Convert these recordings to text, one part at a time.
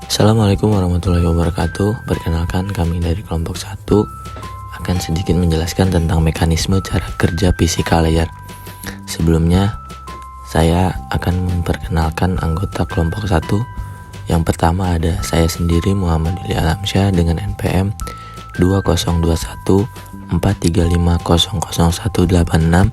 Assalamualaikum warahmatullahi wabarakatuh. Perkenalkan, kami dari kelompok 1 akan sedikit menjelaskan tentang mekanisme cara kerja fisika layar. Sebelumnya, saya akan memperkenalkan anggota kelompok 1. Yang pertama ada saya sendiri, Muhammad Willy Alamsyah, dengan NPM 202143500186.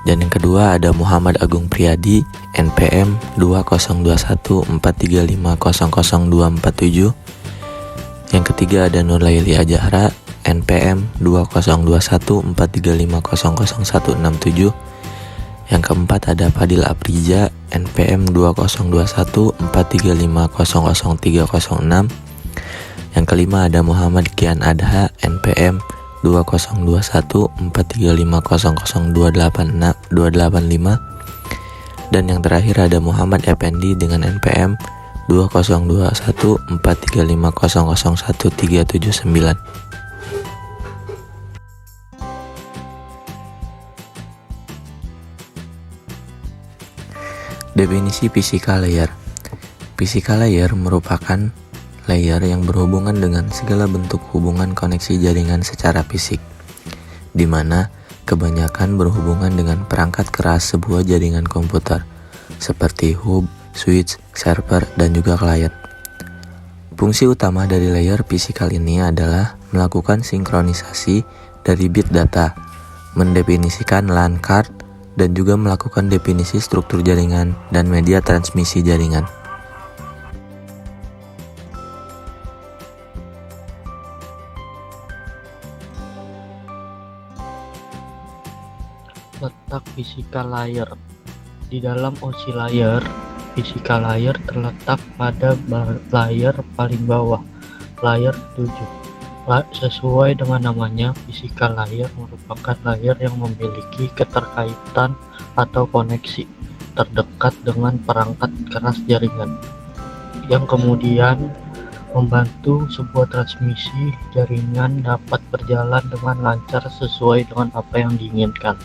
Dan yang kedua ada Muhammad Agung Priyadi, NPM 202143500247. Yang ketiga ada Nurlaili Ajahra, NPM 202143500167. Yang keempat ada Fadil Aprija, NPM 202143500306. Yang kelima ada Muhammad Kian Adha, NPM 202143500285. Dan yang terakhir ada Muhammad Effendi dengan NPM 202143500139. Definisi fisika layar. Fisika layar merupakan layar yang berhubungan dengan segala bentuk hubungan koneksi jaringan secara fisik, di mana kebanyakan berhubungan dengan perangkat keras sebuah jaringan komputer, seperti hub, switch, server, dan juga client. Fungsi utama dari layar fisikal ini adalah melakukan sinkronisasi dari bit data, mendefinisikan LAN card, dan juga melakukan definisi struktur jaringan dan media transmisi jaringan. Letak fisika layar. Di dalam OSI layar, fisika layar terletak pada layar paling bawah, layar 7. Sesuai dengan namanya, fisika layar merupakan layar yang memiliki keterkaitan atau koneksi terdekat dengan perangkat keras jaringan, yang kemudian membantu sebuah transmisi jaringan dapat berjalan dengan lancar sesuai dengan apa yang diinginkan.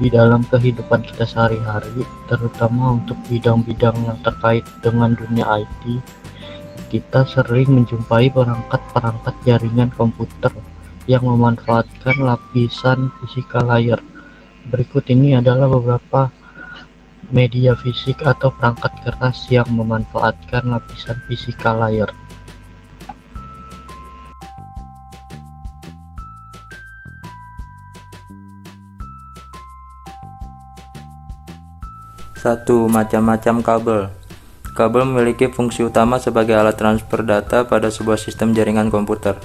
Di dalam kehidupan kita sehari-hari, terutama untuk bidang-bidang yang terkait dengan dunia IT, kita sering menjumpai perangkat-perangkat jaringan komputer yang memanfaatkan lapisan fisika layar. Berikut ini adalah beberapa media fisik atau perangkat keras yang memanfaatkan lapisan fisika layar. Satu, macam-macam kabel. Kabel memiliki fungsi utama sebagai alat transfer data pada sebuah sistem jaringan komputer.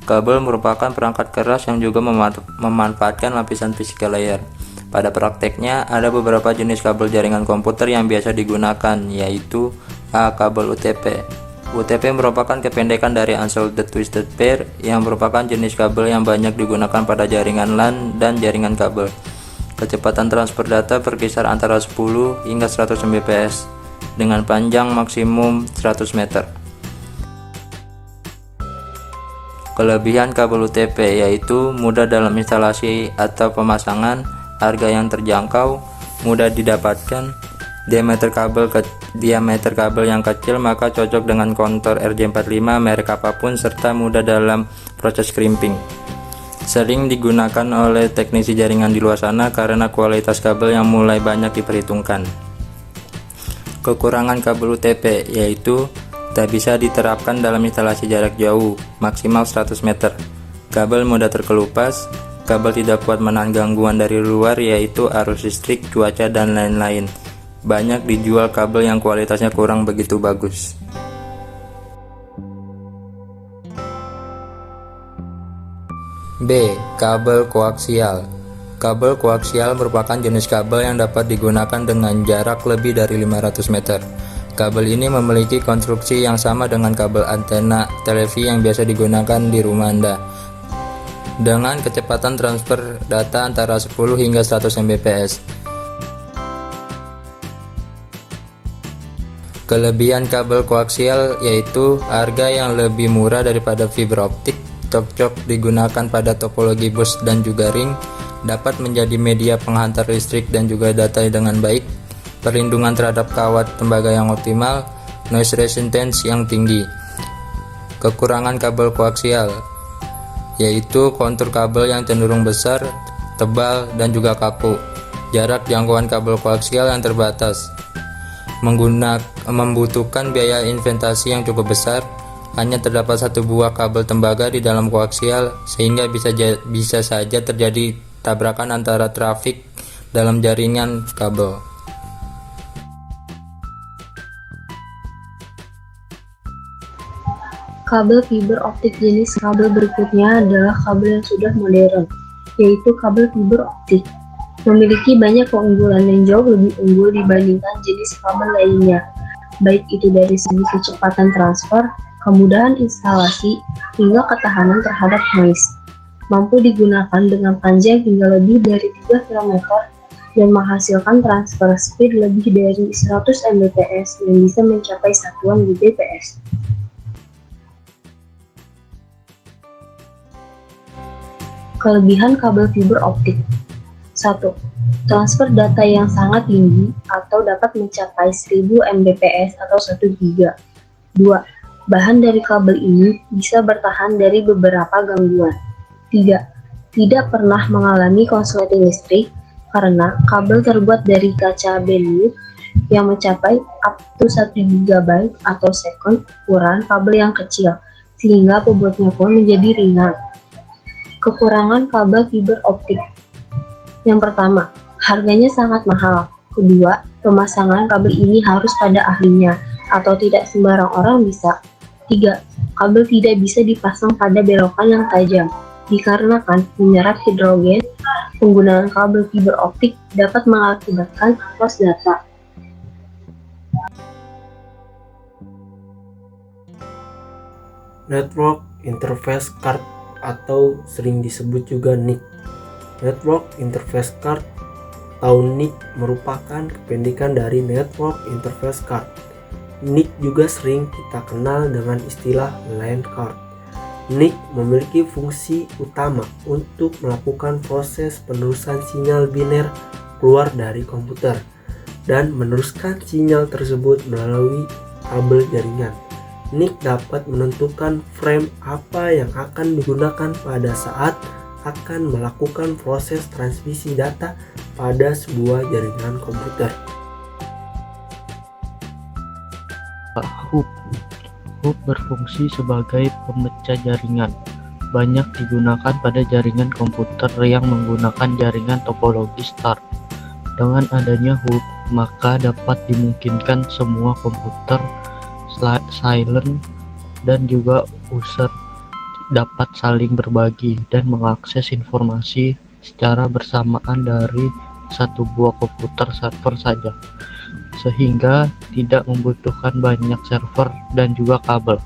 Kabel merupakan perangkat keras yang juga memanfaatkan lapisan fisika layar. Pada prakteknya, ada beberapa jenis kabel jaringan komputer yang biasa digunakan, yaitu A. Kabel UTP. UTP merupakan kependekan dari Unsoldered Twisted Pair, yang merupakan jenis kabel yang banyak digunakan pada jaringan LAN dan jaringan kabel. Kecepatan transfer data berkisar antara 10 hingga 100 Mbps dengan panjang maksimum 100 meter. Kelebihan kabel UTP yaitu mudah dalam instalasi atau pemasangan, harga yang terjangkau, mudah didapatkan, diameter kabel yang kecil maka cocok dengan kontor RJ45 merek apapun, serta mudah dalam proses crimping. Sering digunakan oleh teknisi jaringan di luar sana karena kualitas kabel yang mulai banyak diperhitungkan. Kekurangan kabel UTP yaitu tak bisa diterapkan dalam instalasi jarak jauh, maksimal 100 meter. Kabel mudah terkelupas, kabel tidak kuat menahan gangguan dari luar yaitu arus listrik, cuaca, dan lain-lain. Banyak dijual kabel yang kualitasnya kurang begitu bagus. B. Kabel koaksial. Kabel koaksial merupakan jenis kabel yang dapat digunakan dengan jarak lebih dari 500 meter. Kabel ini memiliki konstruksi yang sama dengan kabel antena televisi yang biasa digunakan di rumah Anda, dengan kecepatan transfer data antara 10 hingga 100 Mbps. Kelebihan kabel koaksial yaitu harga yang lebih murah daripada fiber optik, cocok digunakan pada topologi bus dan juga ring, dapat menjadi media penghantar listrik dan juga data dengan baik, perlindungan terhadap kawat tembaga yang optimal, noise resistance yang tinggi. Kekurangan kabel koaksial, yaitu kontur kabel yang cenderung besar, tebal, dan juga kaku. Jarak jangkauan kabel koaksial yang terbatas, membutuhkan biaya investasi yang cukup besar. Hanya terdapat satu buah kabel tembaga di dalam koaksial, sehingga bisa saja terjadi tabrakan antara trafik dalam jaringan kabel. Kabel fiber optik jenis kabel berikutnya adalah kabel yang sudah modern, yaitu kabel fiber optik. Memiliki banyak keunggulan dan jauh lebih unggul dibandingkan jenis kabel lainnya, baik itu dari segi kecepatan transfer, kemudahan instalasi, hingga ketahanan terhadap noise. Mampu digunakan dengan panjang hingga lebih dari 3 km dan menghasilkan transfer speed lebih dari 100 Mbps yang bisa mencapai satuan Gbps. Kelebihan kabel fiber optik. 1. Transfer data yang sangat tinggi atau dapat mencapai 1000 Mbps atau 1 GB. 2. Bahan dari kabel ini bisa bertahan dari beberapa gangguan. 3. Tidak pernah mengalami konsleting listrik karena kabel terbuat dari kaca balut yang mencapai up to 1 GB atau second ukuran kabel yang kecil, sehingga bobotnya pun menjadi ringan. Kekurangan kabel fiber optik. Yang pertama, harganya sangat mahal. Kedua, pemasangan kabel ini harus pada ahlinya atau tidak sembarang orang bisa. 3. Kabel tidak bisa dipasang pada belokan yang tajam, dikarenakan menyerap hidrogen. Penggunaan kabel fiber optik dapat mengakibatkan loss data. Network Interface Card atau sering disebut juga NIC. Network Interface Card atau NIC merupakan kependekan dari Network Interface Card. NIC juga sering kita kenal dengan istilah LAN card. NIC memiliki fungsi utama untuk melakukan proses penerusan sinyal biner keluar dari komputer dan meneruskan sinyal tersebut melalui kabel jaringan. NIC dapat menentukan frame apa yang akan digunakan pada saat akan melakukan proses transmisi data pada sebuah jaringan komputer. Hub. Hub berfungsi sebagai pemecah jaringan. Banyak digunakan pada jaringan komputer yang menggunakan jaringan topologi star. Dengan adanya hub, maka dapat dimungkinkan semua komputer silent dan juga user dapat saling berbagi dan mengakses informasi secara bersamaan dari satu buah komputer server saja, sehingga tidak membutuhkan banyak server dan juga kabel.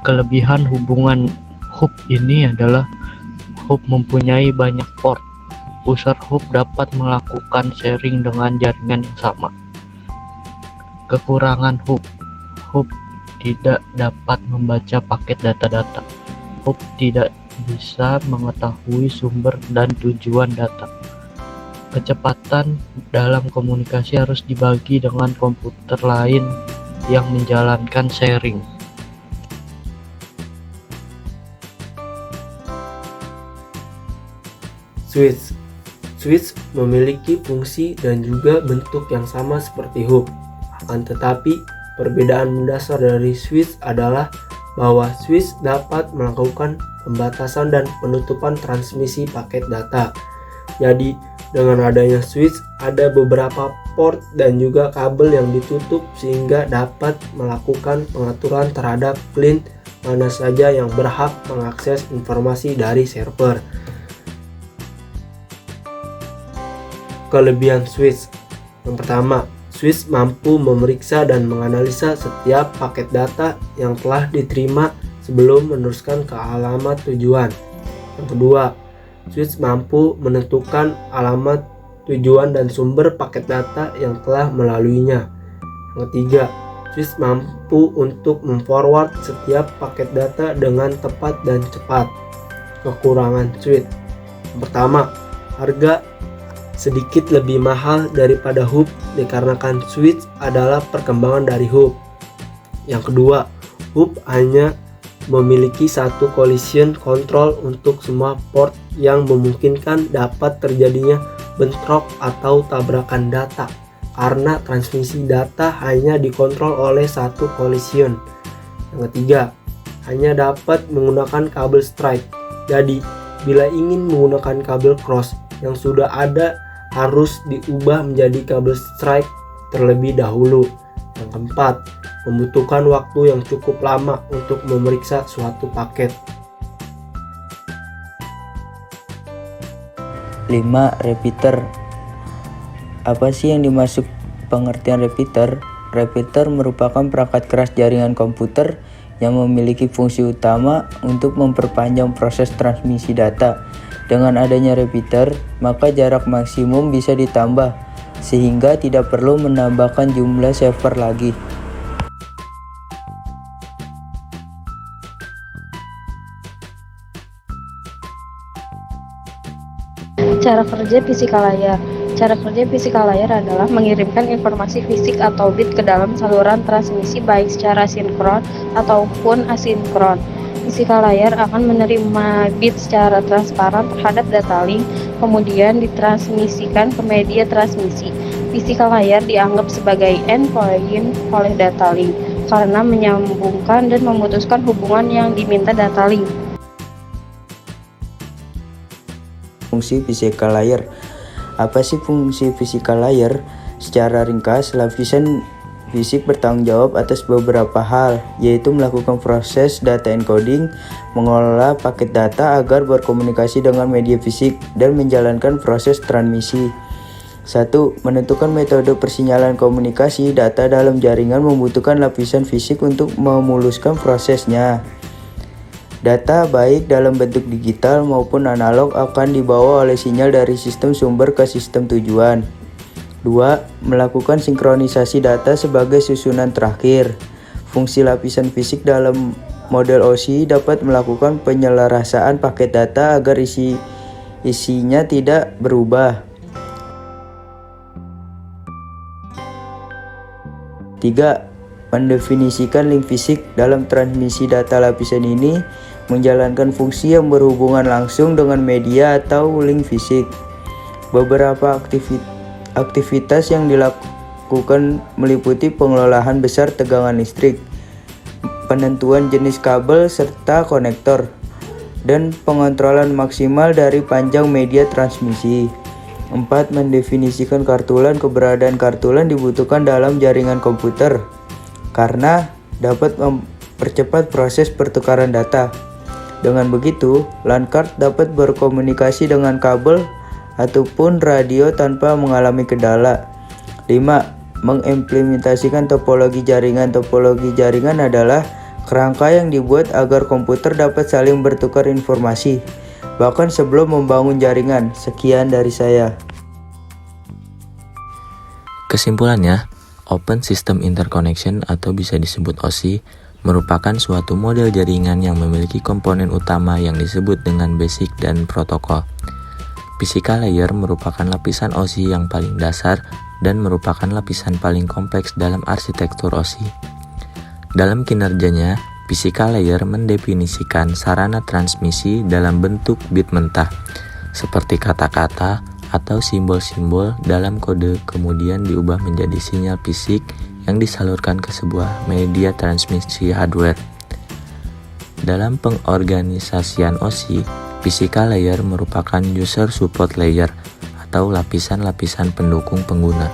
Kelebihan hubungan hub ini adalah hub mempunyai banyak port. User hub dapat melakukan sharing dengan jaringan yang sama. Kekurangan hub tidak dapat membaca paket data-data. Hub tidak bisa mengetahui sumber dan tujuan data. Kecepatan dalam komunikasi harus dibagi dengan komputer lain yang menjalankan sharing. Switch memiliki fungsi dan juga bentuk yang sama seperti hub. Akan tetapi, perbedaan mendasar dari switch adalah bahwa switch dapat melakukan pembatasan dan penutupan transmisi paket data. Jadi, dengan adanya switch, ada beberapa port dan juga kabel yang ditutup sehingga dapat melakukan pengaturan terhadap client mana saja yang berhak mengakses informasi dari server. Kelebihan switch. Yang pertama, switch mampu memeriksa dan menganalisa setiap paket data yang telah diterima sebelum meneruskan ke alamat tujuan. Yang kedua, switch mampu menentukan alamat tujuan dan sumber paket data yang telah melaluinya. Yang ketiga, switch mampu untuk memforward setiap paket data dengan tepat dan cepat. Kekurangan switch. Yang pertama, harga sedikit lebih mahal daripada hub dikarenakan switch adalah perkembangan dari hub. Yang kedua, hub hanya memiliki satu collision control untuk semua port yang memungkinkan dapat terjadinya bentrok atau tabrakan data karena transmisi data hanya dikontrol oleh satu collision. Yang ketiga, hanya dapat menggunakan kabel strike. Jadi, bila ingin menggunakan kabel cross yang sudah ada harus diubah menjadi kabel strike terlebih dahulu. Yang keempat, membutuhkan waktu yang cukup lama untuk memeriksa suatu paket. 5. Repeater. Apa sih yang dimaksud pengertian repeater? Repeater merupakan perangkat keras jaringan komputer yang memiliki fungsi utama untuk memperpanjang proses transmisi data. Dengan adanya repeater, maka jarak maksimum bisa ditambah, sehingga tidak perlu menambahkan jumlah server lagi. Cara kerja physical layer. Cara kerja physical layer adalah mengirimkan informasi fisik atau bit ke dalam saluran transmisi baik secara sinkron ataupun asinkron. Physical layer akan menerima bit secara transparan terhadap data link, kemudian ditransmisikan ke media transmisi. Physical layer dianggap sebagai endpoint oleh data link karena menyambungkan dan memutuskan hubungan yang diminta data link. Fungsi physical layer. Apa sih fungsi physical layer? Secara ringkas, lapisan fisik bertanggung jawab atas beberapa hal, yaitu melakukan proses data encoding, mengelola paket data agar berkomunikasi dengan media fisik, dan menjalankan proses transmisi. 1. Menentukan metode persinyalan komunikasi. Data dalam jaringan membutuhkan lapisan fisik untuk memuluskan prosesnya. Data baik dalam bentuk digital maupun analog akan dibawa oleh sinyal dari sistem sumber ke sistem tujuan. 2. Melakukan sinkronisasi data sebagai susunan terakhir. Fungsi lapisan fisik dalam model OSI dapat melakukan penyelarasaan paket data agar isinya tidak berubah. 3. Mendefinisikan link fisik. Dalam transmisi data lapisan ini menjalankan fungsi yang berhubungan langsung dengan media atau link fisik. Beberapa aktivitas yang dilakukan meliputi pengelolaan besar tegangan listrik, penentuan jenis kabel serta konektor, dan pengontrolan maksimal dari panjang media transmisi. 4. Mendefinisikan kartulan. Keberadaan kartulan dibutuhkan dalam jaringan komputer karena dapat mempercepat proses pertukaran data. Dengan begitu, LAN card dapat berkomunikasi dengan kabel ataupun radio tanpa mengalami kendala. 5. Mengimplementasikan topologi jaringan. Topologi jaringan adalah kerangka yang dibuat agar komputer dapat saling bertukar informasi, bahkan sebelum membangun jaringan. Sekian dari saya. Kesimpulannya, Open System Interconnection atau bisa disebut OSI merupakan suatu model jaringan yang memiliki komponen utama yang disebut dengan basic dan protokol. Physical layer merupakan lapisan OSI yang paling dasar dan merupakan lapisan paling kompleks dalam arsitektur OSI. Dalam kinerjanya, physical layer mendefinisikan sarana transmisi dalam bentuk bit mentah, seperti kata-kata atau simbol-simbol dalam kode, kemudian diubah menjadi sinyal fisik yang disalurkan ke sebuah media transmisi hardware. Dalam pengorganisasian OSI, physical layer merupakan user support layer atau lapisan-lapisan pendukung pengguna.